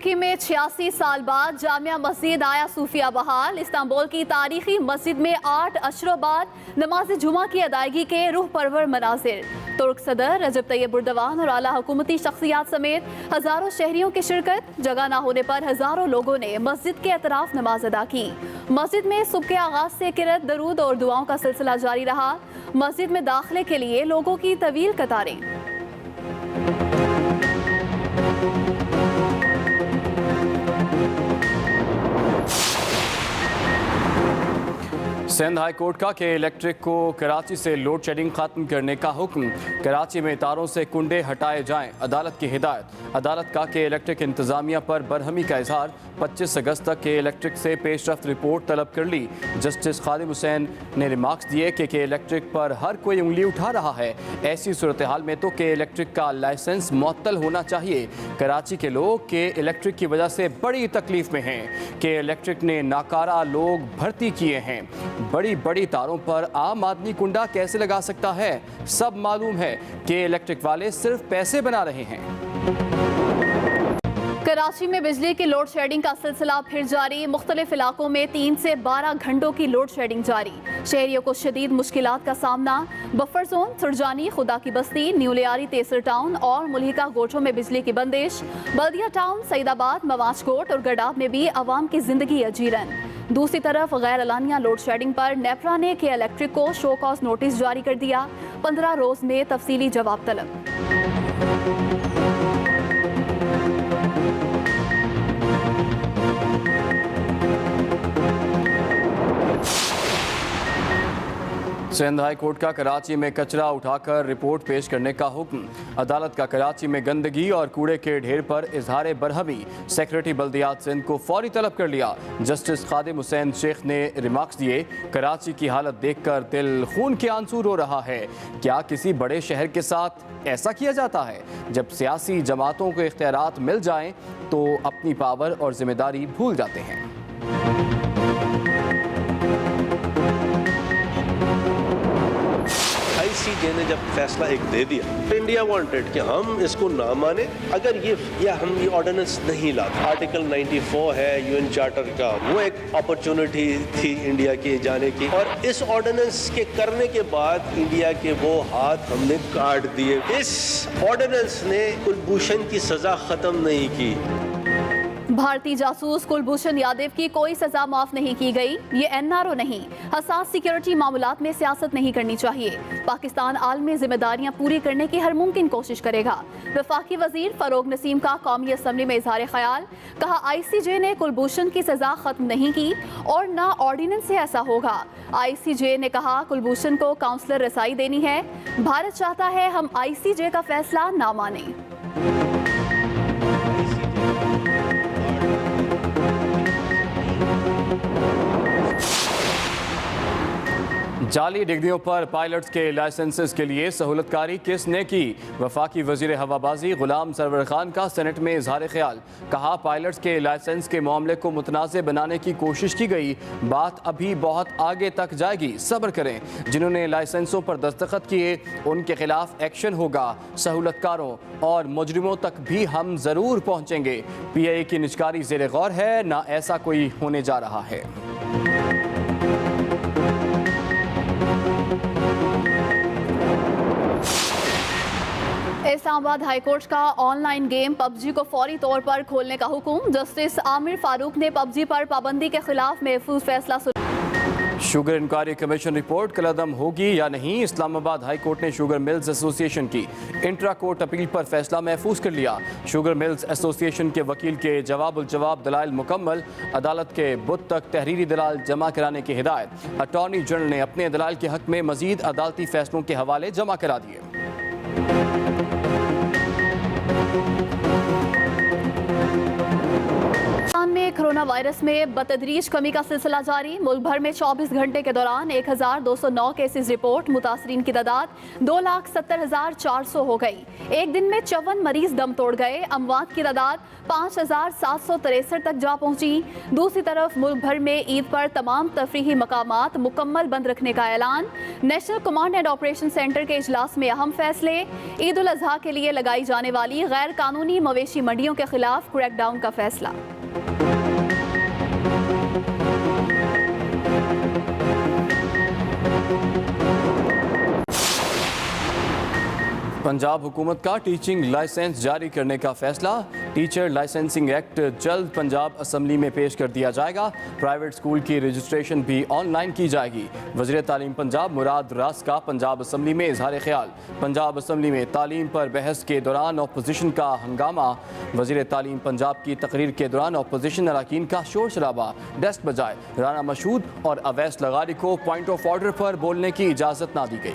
तुर्की में 86 साल बाद जामिया मस्जिद आया सूफिया बहाल। इस्तांबुल की तारीखी मस्जिद में 8 अशरों बाद नमाज जुमा की अदायगी के रूह परवर मनाजिर। तुर्क सदर रजब तैयब एर्दोगान और आला हुकूमती शख्सियात समेत हजारों शहरियों की शिरकत। जगह न होने पर हजारों लोगों ने मस्जिद के अतराफ नमाज अदा की। मस्जिद में सुबह के आगाज से किरत, दरूद और दुआओं का सिलसिला जारी रहा। मस्जिद में दाखिले के लिए लोगों की तवील कतारें। सिंध हाई कोर्ट का के इलेक्ट्रिक को कराची से लोड शेडिंग खत्म करने का हुक्म। कराची में तारों से कुंडे हटाए जाएं, अदालत की हिदायत। अदालत का के इलेक्ट्रिक इंतजामिया पर बरहमी का इजहार। 25 अगस्त तक के इलेक्ट्रिक से पेशरफ्त रिपोर्ट तलब कर ली। जस्टिस खादिम हुसैन ने रिमार्क्स दिए कि के इलेक्ट्रिक पर हर कोई उंगली उठा रहा है। ऐसी सूरत हाल में तो के इलेक्ट्रिक का लाइसेंस मुअत्तल होना चाहिए। कराची के लोग के इलेक्ट्रिक की वजह से बड़ी तकलीफ में हैं। के इलेक्ट्रिक ने नाकारा लोग भर्ती किए हैं। बड़ी बड़ी तारों पर आम आदमी कुंडा कैसे लगा सकता है? सब मालूम है कि इलेक्ट्रिक वाले सिर्फ पैसे बना रहे हैं। कराची में बिजली की लोड शेडिंग का सिलसिला फिर जारी। मुख्तलिफ इलाकों में 3 से 12 घंटों की लोड शेडिंग जारी। शहरियों को शदीद मुश्किलात का सामना। बफर जोन, सुरजानी, खुदा की बस्ती, न्यूलियारी, तेसर टाउन और मुल्हिका गोठों में बिजली की बंदिश। बल्दिया टाउन, सईदाबाद, मवाजकोट और गडाब में भी आवाम की जिंदगी अजीरन। दूसरी तरफ गैर अलानिया लोड शेडिंग पर नेपरा ने के इलेक्ट्रिक को शो कॉज नोटिस जारी कर दिया। 15 रोज में तफसीली जवाब तलब। सिंध हाई कोर्ट का कराची में कचरा उठाकर रिपोर्ट पेश करने का हुक्म। अदालत का कराची में गंदगी और कूड़े के ढेर पर इजहार बरहमी। सेक्रेटरी बल्दियात सिंध को फौरी तलब कर लिया। जस्टिस खादिम हुसैन शेख ने रिमार्क्स दिए, कराची की हालत देखकर दिल खून के आंसू रो रहा है। क्या किसी बड़े शहर के साथ ऐसा किया जाता है? जब सियासी जमातों को इख्तियारात मिल जाएं तो अपनी पावर और जिम्मेदारी भूल जाते हैं। ICJ ने जब फैसला एक दे दिया, इंडिया वांटेड कि हम इसको ना माने अगर हम ये ऑर्डिनेंस नहीं लाते। आर्टिकल 94 है यूएन चार्टर का, वो एक अपॉर्चुनिटी थी इंडिया के जाने की, और इस ऑर्डिनेंस के करने के बाद इंडिया के वो हाथ हमने काट दिए। इस ऑर्डिनेंस ने कुलभूषण की सजा खत्म नहीं की। भारतीय जासूस कुलभूषण यादव की कोई सजा माफ नहीं की गई। ये NRO नहीं, हसास सिक्योरिटी मामलात में सियासत नहीं करनी चाहिए। पाकिस्तान आलमी जिम्मेदारियां पूरी करने की हर मुमकिन कोशिश करेगा। वफाकी वजीर फरोग नसीम का कौमी असम्बली में इजहार ख्याल। कहा, ICJ ने कुलभूषण की सजा खत्म नहीं की और ना ऑर्डिनेंस से ऐसा होगा। ICJ ने कहा, कुलभूषण को काउंसलर रसाई देनी है। भारत चाहता है हम ICJ का फैसला ना माने। जाली डिग्रियों पर पायलट्स के लाइसेंसेस के लिए सहूलतकारी किसने की? वफाकी वजीर हवाबाजी गुलाम सरवर खान का सेनेट में इजहार ख्याल। कहा, पायलट्स के लाइसेंस के मामले को मुतनाज़ बनाने की कोशिश की गई, बात अभी बहुत आगे तक जाएगी, सब्र करें। जिन्होंने लाइसेंसों पर दस्तखत किए उनके खिलाफ एक्शन होगा। सहूलतकारों और मुजरिमों तक भी हम ज़रूर पहुँचेंगे। PIA की निजकारी ज़ेर गौर है, ना ऐसा कोई होने जा रहा है। इस्लामाबाद हाईकोर्ट का ऑनलाइन गेम PUBG को फौरी तौर पर खोलने का हुक्म। जस्टिस आमिर फारूक ने PUBG पर पाबंदी के खिलाफ महफूज फैसला सुनाया। शुगर इंक्वायरी कमीशन रिपोर्ट कलअदम होगी या नहीं? इस्लामाबाद हाई कोर्ट ने शुगर मिल्स एसोसिएशन की इंट्रा कोर्ट अपील पर फैसला महफूज कर लिया। शुगर मिल्स एसोसिएशन के वकील के जवाब दलाइल मुकम्मल। अदालत के बुध तक तहरीरी दलाल जमा कराने की हिदायत। अटॉर्नी जनरल ने अपने दलाल के हक में मजीद अदालती फैसलों के हवाले जमा करा दिए। में कोरोना कोरोना वायरस में बतदरीज कमी का सिलसिला जारी। मुल्क भर में 24 घंटे के दौरान 1209 केसेस रिपोर्ट। मुतासरीन की तादाद 2,70,400 हो गई। एक दिन में 54 मरीज दम तोड़ गए। अमवात की तादाद 5,763 तक जा पहुंची। दूसरी तरफ मुल्क भर में ईद पर तमाम तफरीही मकामात मुकम्मल बंद रखने का ऐलान। National command and operation centre के इजलास में अहम फैसले। ईद उल अजहा के लिए लगाई जाने वाली गैर कानूनी मवेशी मंडियों के खिलाफ क्रैकडाउन का फैसला। पंजाब हुकूमत का टीचिंग लाइसेंस जारी करने का फैसला। टीचर लाइसेंसिंग एक्ट जल्द पंजाब असम्बली में पेश कर दिया जाएगा। प्राइवेट स्कूल की रजिस्ट्रेशन भी ऑनलाइन की जाएगी। वज़ीर तालीम पंजाब मुराद रास का पंजाब असम्बली में इजहार ख्याल। पंजाब असम्बली में तालीम पर बहस के दौरान अपोजिशन का हंगामा। वज़ीर तालीम पंजाब की तकरीर के दौरान अपोजिशन अरकान का शोर शराबा। डेस्क बजाए राना मशहूद और अवैस लगारी को पॉइंट ऑफ ऑर्डर पर बोलने की इजाज़त ना दी गई।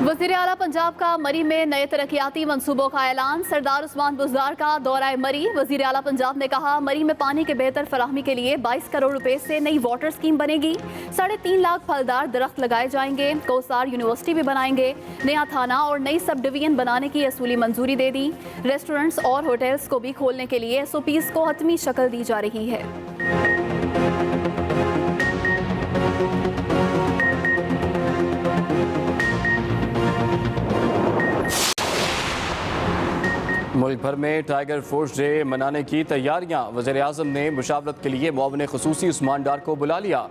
वज़ीर आला पंजाब का मरी में नए तरक्याती मंसूबों का ऐलान। सरदार उस्मान बुज़दार का दौरा मरी। वज़ीर आला पंजाब ने कहा, मरी में पानी के बेहतर फराहमी के लिए 22 करोड़ रुपए से नई वाटर स्कीम बनेगी। 3.5 लाख फलदार दरख्त लगाए जाएंगे। कोसार यूनिवर्सिटी भी बनाएंगे। नया थाना और नई सब डिवीजन बनाने की असूली मंजूरी दे दी। रेस्टोरेंट्स और होटल्स को भी खोलने के लिए SOPs को हतमी शक्ल दी जा रही है। मुल्क भर में टाइगर फोर्स डे मनाने की तैयारियां। वज़ीर आज़म ने मुशावरत के लिए मुआविन ख़ुसूसी उस्मान डार को बुला लिया।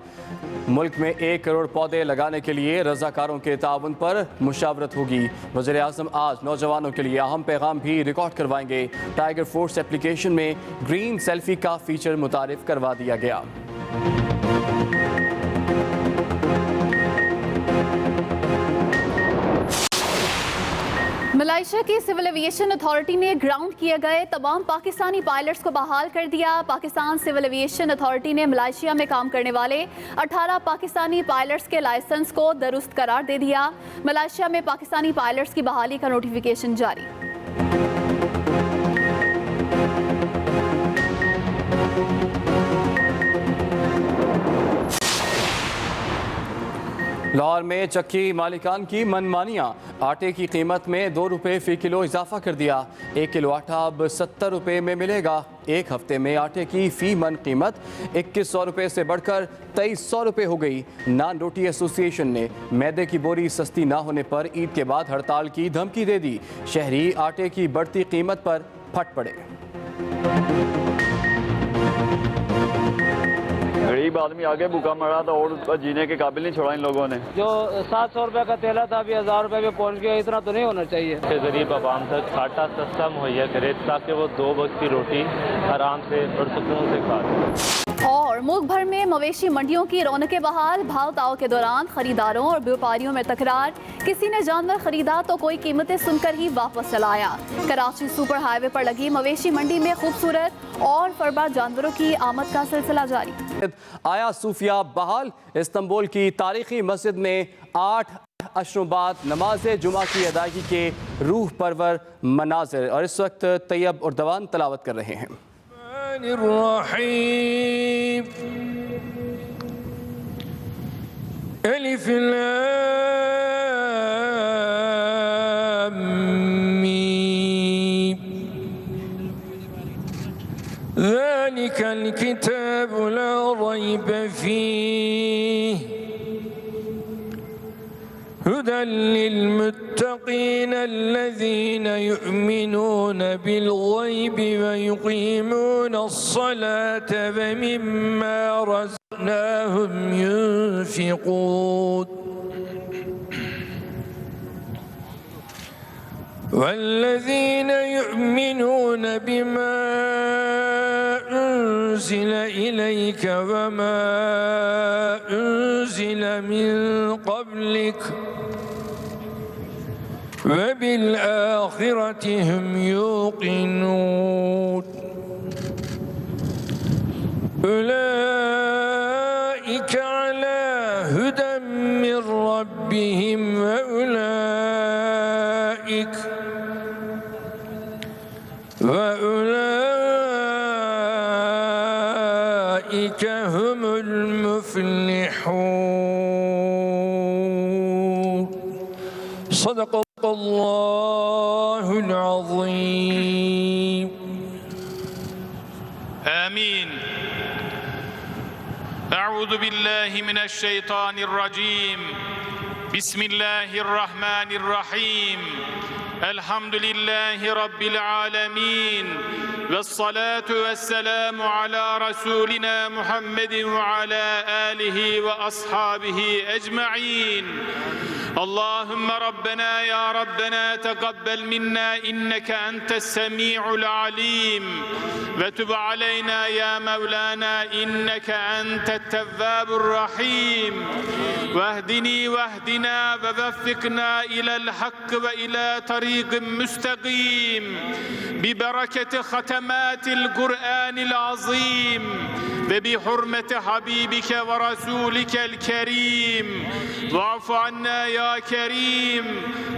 मुल्क में 1 करोड़ पौधे लगाने के लिए रज़ाकारों के ताउन पर मुशावरत होगी। वज़ीर आज़म आज नौजवानों के लिए अहम पैगाम भी रिकॉर्ड करवाएंगे। टाइगर फोर्स एप्लीकेशन में ग्रीन सेल्फी का फीचर मुतारिफ करवा दिया गया। मलाइशिया की सिविल एविएशन अथॉरिटी ने ग्राउंड किए गए तमाम पाकिस्तानी पायलट्स को बहाल कर दिया। पाकिस्तान सिविल एविएशन अथॉरिटी ने मलाइशिया में काम करने वाले 18 पाकिस्तानी पायलट्स के लाइसेंस को दुरुस्त करार दे दिया। मलाइशिया में पाकिस्तानी पायलट्स की बहाली का नोटिफिकेशन जारी। लाहौर में चक्की मालिकान की मनमानियाँ। आटे की कीमत में 2 रुपये फ़ी किलो इजाफा कर दिया। 1 किलो आटा अब 70 रुपये में मिलेगा। एक हफ्ते में आटे की फ़ी मन कीमत 2100 रुपये से बढ़कर 2300 रुपये हो गई। नान रोटी एसोसिएशन ने मैदे की बोरी सस्ती ना होने पर ईद के बाद हड़ताल की धमकी दे दी। शहरी आटे की बढ़ती कीमत पर फट पड़े। गरीब आदमी आगे भूखा मरा था और जीने के काबिल नहीं छोड़ा इन लोगों ने। जो 700 रुपए का तेला था अभी 1000 रुपए पे पहुंच गया। इतना तो नहीं होना चाहिए। गरीब आवाम तक आटा सस्ता मुहैया करे ताकि वो 2 वक्त की रोटी आराम से और सुकून से खा सके। और मुल्क भर में मवेशी मंडियों की रौनकें बहाल। भाव ताव के दौरान खरीदारों और व्यापारियों में तकरार। किसी ने जानवर खरीदा तो कोई कीमतें सुनकर ही वापस चला आया। कराची सुपर हाईवे पर लगी मवेशी मंडी में खूबसूरत और फरबा जानवरों की आमद का सिलसिला जारी। आया सूफिया बहाल। इस्तांबुल की तारीखी मस्जिद में 8 अशरों बाद नमाज जुमा की अदायगी के रूह परवर मनाजिर। और इस वक्त तैयब और दवान तलावत कर रहे हैं। अलिफ लाम मीम ज़ालिकल किताबु ला रैब फीह हुदन लिलमुत्तक़ीन अल्लज़ीना युमिनून बिल-ग़ैब व युक़ीमून अस्सलात व मिम्मा रज़क़नाहुम युनफ़िक़ून वल्लज़ीन युमिनून बिमा उन्ज़िल इलैक व मा उन्ज़िल मिन क़ब्लिक وبالآخرة هم يوقنون أولئك على هدى من ربهم وأولئك Sadakallahul azim. آمين. أعوذ بالله من الشيطان الرجيم. بسم الله الرحمن الرحيم. الحمد لله رب العالمين. والصلاة والسلام على رسولنا محمد وعلى آله وأصحابه أجمعين. اللهم ربنا يا ربنا تقبل منا إنك أنت السميع العليم وتب علينا يا مولانا إنك أنت التواب الرحيم واهدني واهدنا ووفقنا إلى الحق وإلى طريق مستقيم ببركة ختمات القرآن العظيم وبحرمة حبيبك ورسولك الكريم. واعف عنا يا كريم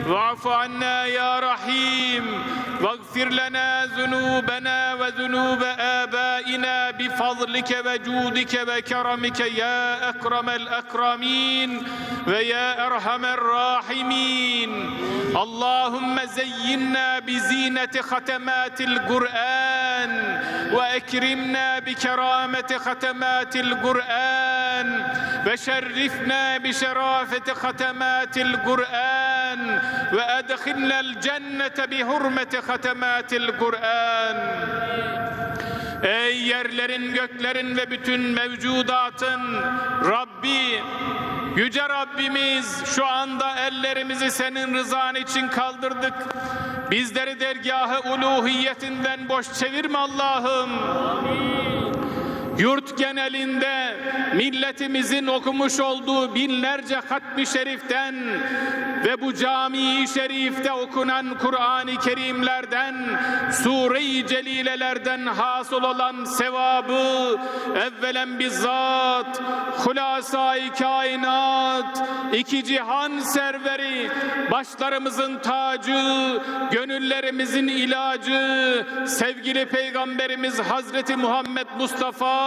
واعف عنا يا رحيم واغفر لنا ذنوبنا وذنوب آبائنا بفضلك وجودك وكرمك يا أكرم الأكرمين ويا أرحم الراحمين. اللهم زينا بزينة ختمات القرآن وأكرمنا بكرامة ختمات القرآن وشرفنا بشرافة ختمات القرآن وأدخلنا الجنة بحرمة ختمات القرآن. Ey yerlerin, göklerin ve bütün mevcudatın Rabbi, Yüce Rabbimiz, şu anda ellerimizi senin rızan için kaldırdık. Bizleri dergâh-ı uluhiyetinden boş çevirme Allah'ım. Yurt genelinde milletimizin okumuş olduğu binlerce hatmi şeriften ve bu cami-i şerifte okunan Kur'an-ı Kerimlerden, Sure-i Celilelerden hasıl olan sevabı evvelen bizzat Hulasa-i Kainat, iki cihan serveri, başlarımızın tacı, gönüllerimizin ilacı, sevgili Peygamberimiz Hazreti Muhammed Mustafa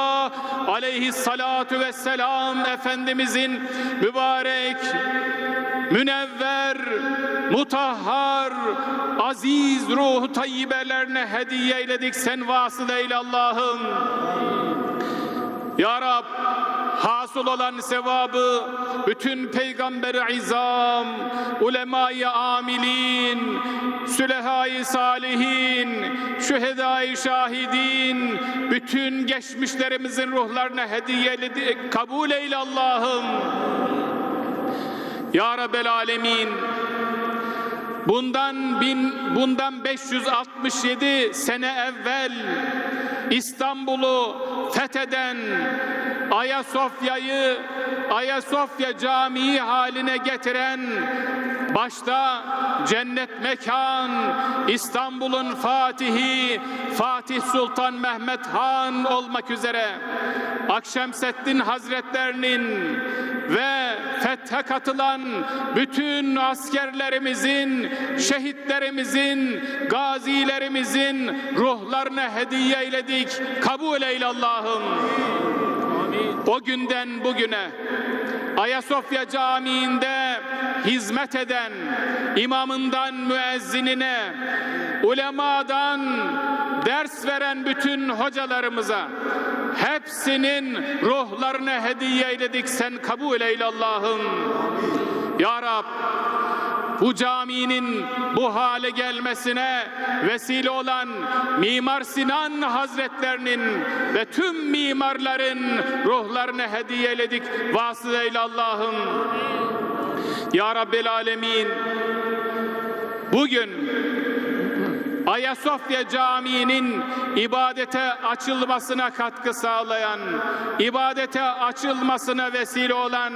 aleyhissalatu vesselam Efendimizin mübarek, münevver, mutahhar, aziz ruhu tayyibelerine hediye eyledik. Sen vasıta eyle Allah'ım. Ya Rab, hasıl olan sevabı bütün peygamber-i izam, ulema-i amilin, sülehâ-i salihin, şühedâ-i şahidin, bütün geçmişlerimizin ruhlarına hediye eyledik. Kabul eyle Allah'ım. Ya Rabbel Alemin, bundan 567 sene evvel İstanbul'u fetheden, Ayasofya Camii haline getiren, başta cennet mekan İstanbul'un Fatihi Fatih Sultan Mehmet Han olmak üzere Akşemseddin Hazretlerinin ve fethe katılan bütün askerlerimizin, şehitlerimizin, gazilerimizin ruhlarına hediye eyledik. Kabul eyle Allah'ım. O günden bugüne Ayasofya Camii'nde hizmet eden, imamından müezzinine, ulemadan ders veren bütün hocalarımıza, hepsinin ruhlarına hediye eyledik. Sen kabul eyle Allah'ım. Ya Rab, bu caminin bu hale gelmesine vesile olan Mimar Sinan Hazretlerinin ve tüm mimarların ruhlarına hediye eyledik. Vasıta eyle Allah'ım. Ya Rabbel Alemin, bugün Ayasofya Camii'nin ibadete açılmasına katkı sağlayan, ibadete açılmasına vesile olan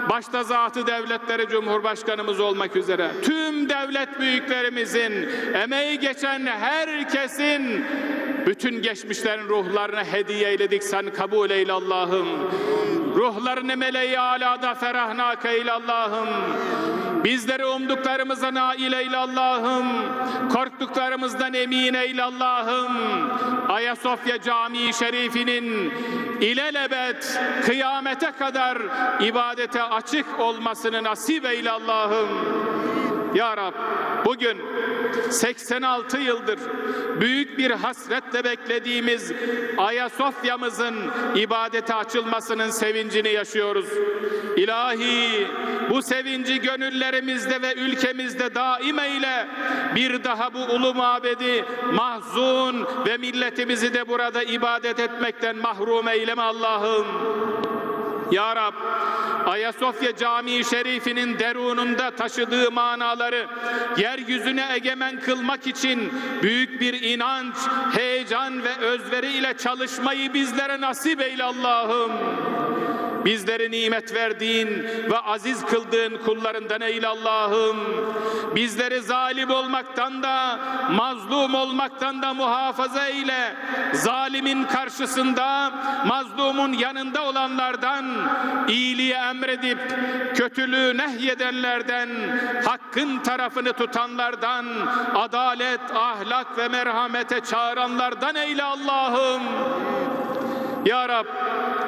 başta Zat-ı Devletleri Cumhurbaşkanımız olmak üzere tüm devlet büyüklerimizin, emeği geçen herkesin bütün geçmişlerin ruhlarına hediye eyledik. Sen kabul eyle Allah'ım. Ruhlarını meleği alada ferahnak eyle Allah'ım. Bizleri umduklarımıza nail eyle Allah'ım. Korktuklarımızdan emin eyle Allah'ım. Ayasofya Camii Şerifinin ilelebet kıyamete kadar ibadete açık olmasını nasip eyle Allah'ım. Ya Rab, bugün 86 yıldır büyük bir hasretle beklediğimiz Ayasofya'mızın ibadete açılmasının sevincini yaşıyoruz. İlahi, bu sevinci gönüllerimizde ve ülkemizde daim eyle. Bir daha bu ulu mabedi mahzun ve milletimizi de burada ibadet etmekten mahrum eyleme Allah'ım. Ya Rab, Ayasofya Camii Şerifi'nin derununda taşıdığı manaları yeryüzüne egemen kılmak için büyük bir inanç, heyecan ve özveri ile çalışmayı bizlere nasip eyle Allah'ım. Bizlere nimet verdiğin ve aziz kıldığın kullarından eyle Allah'ım. Bizleri zalim olmaktan da, mazlum olmaktan da muhafaza eyle. Zalimin karşısında, mazlumun yanında olanlardan, iyiliği emredip kötülüğü nehyedenlerden, hakkın tarafını tutanlardan, adalet, ahlak ve merhamete çağıranlardan eyle Allah'ım. Ya Rab,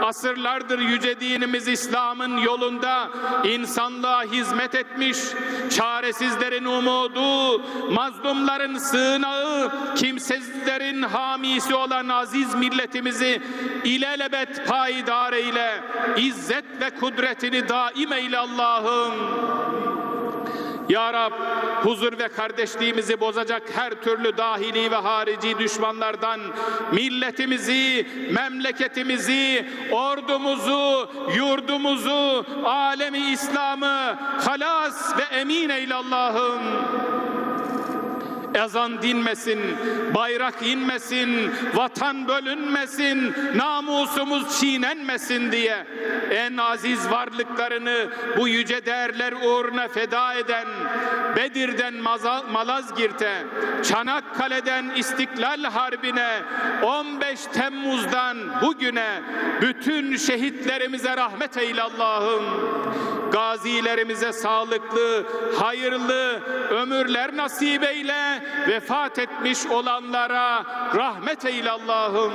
asırlardır yüce dinimiz İslam'ın yolunda insanlığa hizmet etmiş, çaresizlerin umudu, mazlumların sığınağı, kimsesizlerin hamisi olan aziz milletimizi ilelebet payidar eyle, izzet ve kudretini daim eyle Allah'ım. Ya Rab, huzur ve kardeşliğimizi bozacak her türlü dahili ve harici düşmanlardan milletimizi, memleketimizi, ordumuzu, yurdumuzu, alemi İslam'ı halas ve emin eyle Allah'ım. Ezan dinmesin, bayrak inmesin, vatan bölünmesin, namusumuz çiğnenmesin diye en aziz varlıklarını bu yüce değerler uğruna feda eden, Bedir'den Malazgirt'e, Çanakkale'den İstiklal Harbi'ne, 15 Temmuz'dan bugüne bütün şehitlerimize rahmet eyle Allah'ım. Gazilerimize sağlıklı, hayırlı ömürler nasip eyle, vefat etmiş olanlara rahmet eyle Allah'ım.